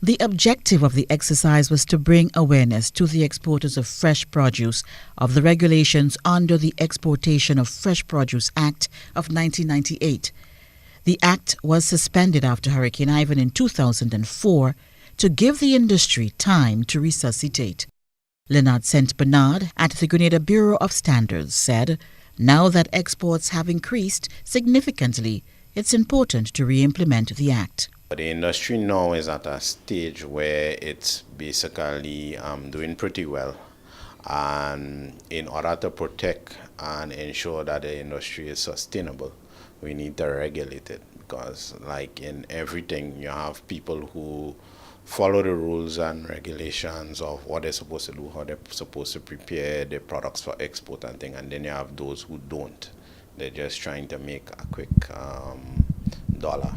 The objective of the exercise was to bring awareness to the exporters of fresh produce of the regulations under the Exportation of Fresh Produce Act of 1998. The act was suspended after Hurricane Ivan in 2004 to give the industry time to resuscitate. Leonard St. Bernard at the Grenada Bureau of Standards said, now that exports have increased significantly, it's important to re-implement the act. The industry now is at a stage where it's basically doing pretty well. And in order to protect and ensure that the industry is sustainable, we need to regulate it. Because like in everything, you have people who follow the rules and regulations of what they're supposed to do, how they're supposed to prepare the products for export and things, and then you have those who don't. They're just trying to make a quick dollar.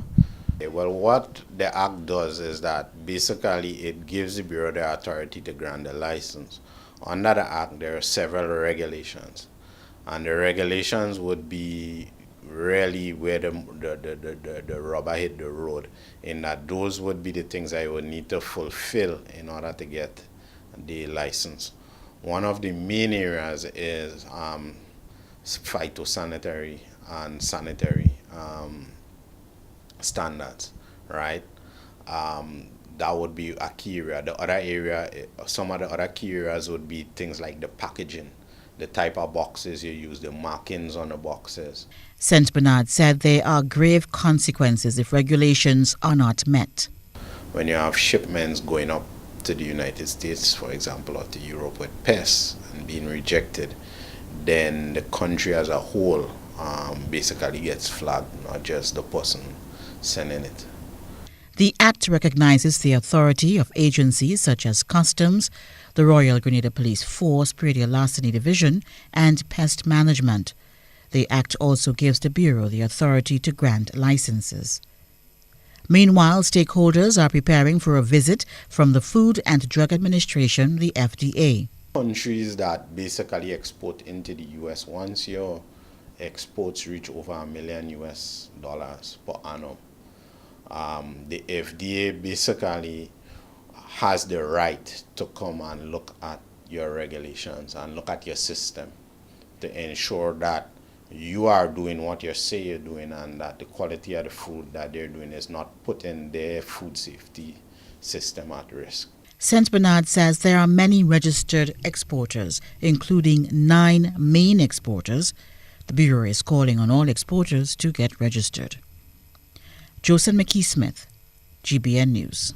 Well, what the Act does is that basically it gives the Bureau the authority to grant the license. Under the Act, there are several regulations, and the regulations would be really where the rubber hit the road, in that those would be the things I would need to fulfill in order to get the license. One of the main areas is phytosanitary and sanitary standards, right? That would be a key area. The other area, some of the other key areas would be things like the packaging, the type of boxes you use, the markings on the boxes. St. Bernard said there are grave consequences if regulations are not met. When you have shipments going up to the United States, for example, or to Europe with pests and being rejected, then the country as a whole basically gets flagged, not just the person sending it. The Act recognizes the authority of agencies such as Customs, the Royal Grenada Police Force, Predial Larceny Division, and Pest Management. The Act also gives the Bureau the authority to grant licenses. Meanwhile, stakeholders are preparing for a visit from the Food and Drug Administration, the FDA. Countries that basically export into the U.S., once your exports reach over $1 million per annum, the FDA basically has the right to come and look at your regulations and look at your system to ensure that you are doing what you say you're doing and that the quality of the food that they're doing is not putting their food safety system at risk. St. Bernard says there are many registered exporters, including 9 main exporters. The Bureau is calling on all exporters to get registered. Joseph McKee-Smith, GBN News.